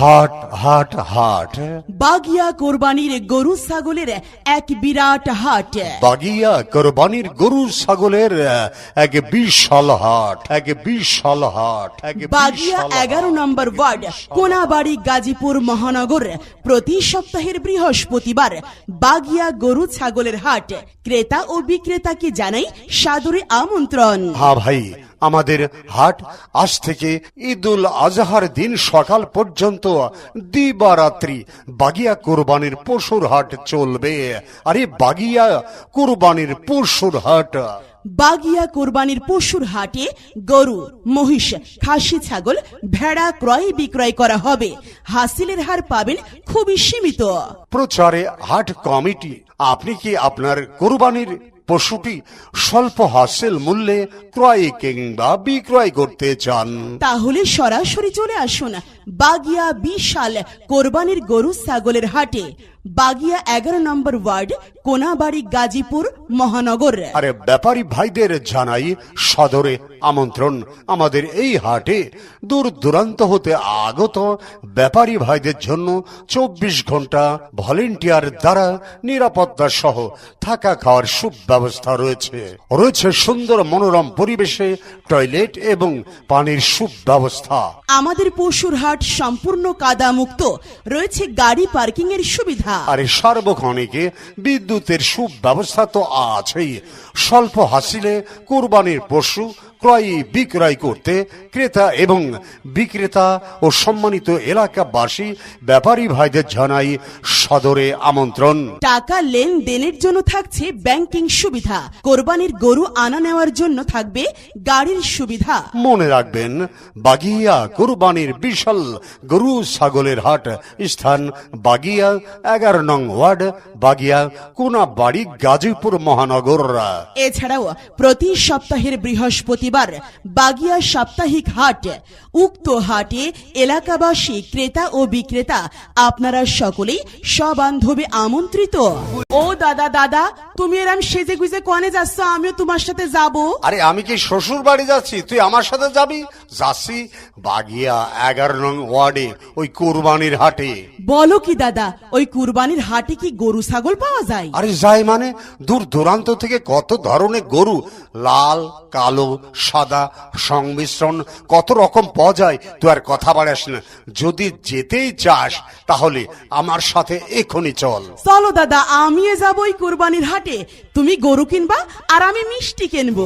হাট হাট হাট বাগিয়া কোরবানির গরু ছাগলের এক বিরাট হাট। বাগিয়া কোরবানির গরু ছাগলের এক বিশাল হাট, এক বিশাল হাট, এক বাগিয়া বিশাল 11 নম্বর ওয়ার্ড, কোনাবাড়ি, গাজীপুর মহানগর। প্রতি সপ্তাহের বৃহস্পতিবার বাগিয়া গরু ছাগলের হাট। ক্রেতা ও বিক্রেতাকে জানাই সাদরে আমন্ত্রণ। হ্যাঁ ভাই, আমাদের হাট আজ থেকে ঈদুল আজহার দিন সকাল পর্যন্ত দিবারাত্রি বাগিয়া কোরবানির পশুর হাট চলবে। আরে বাগিয়া কোরবানির পশুর হাট। বাগিয়া কোরবানির পশুর হাটে গরু, মহিষ, খাসি ছাগল, ভেড়া ক্রয় বিক্রয় করা হবে। হাসিলের হার পাবেন খুবই সীমিত। প্রচারে হাট কমিটি। আপনি কি আপনার কোরবানির পশুটি স্বল্প হাসিল মূল্যে ক্রয় কিংবা বিক্রয় করতে চান? তাহলে সরাসরি চলে আসুন বাগিয়া বিশাল কোরবানির গরু ছাগলের হাটে। বাগিয়া 11 নম্বর ওয়ার্ড, কোনাবাড়ি, গাজীপুর মহানগর। আরে ব্যাপারী ভাইদের জানাই সদরে আমন্ত্রণ। আমাদের এই হাটে দূর দূরান্ত হতে আগত ব্যাপারী ভাইদের জন্য 24 ঘন্টা ভলেন্টিয়ার দ্বারা নিরাপত্তা সহ থাকা খাওয়ার সুব্যবস্থা রয়েছে। রয়েছে সুন্দর মনোরম পরিবেশে টয়লেট এবং পানির সুব্যবস্থা। আমাদের পশুর হাট সম্পূর্ণ কাদা মুক্ত। রয়েছে গাড়ি পার্কিং এর সুবিধা। আরে সার্বক্ষণিকে বিদ্যুতের সুব্যবস্থা তো আছেই। স্বল্প হাসিলে কোরবানির পশু ক্রয় বিক্রয় করতে ক্রেতা এবং বিক্রেতা ও সম্মানিত এলাকাবাসী ব্যাপারী ভাইদের জানাই সদরে আমন্ত্রণ। টাকা লেনদেনের জন্য থাকছে ব্যাংকিং সুবিধা। কোরবানির গরু আনা নেওয়ার জন্য থাকবে গাড়ির সুবিধা। মনে রাখবেন, বাগিয়া কোরবানির বিশাল গরু ছাগলের হাট, স্থান বাগিয়া 11 নং ওয়ার্ড, বাগিয়া কোনাবাড়ি, গাজীপুর মহানগর। এছাড়াও প্রতি সপ্তাহের বৃহস্পতিবার বাগিয়া সাপ্তাহিক হাট। উক্ত হাটে এলাকাবাসী, ক্রেতা ও বিক্রেতা আপনারা সকলেই সবান্ধবে আমন্ত্রিত। ও দাদা, দাদা তুমি এরম সেজে গুজে কনে যাচ্ছ? আমিও তোমার সাথে যাব। আরে আমি কি শ্বশুর বাড়ি যাচ্ছি, তুই আমার সাথে যাবি? যাচ্ছি বাগিয়া 11 নং ওয়ার্ডে ওই কোরবানির হাটে। বলো কি দাদা, ওই কুরবানির হাটে কি গরু ছাগল পাওয়া যায়? আরে যাই মানে, দূর দূরান্ত থেকে কত ধরনের গরু, লাল, কালো, সাদা সংমিশ্রণ কত রকম পাওয়া যায়। তুই আর কথা বাড়াস না। যদি যেতেই চাস তাহলে আমার সাথে এখনই চল। চলো দাদা, আমিও যাবো ওই কুরবানির হাটে। তুমি গরু কিনবা আর আমি মিষ্টি কিনবো।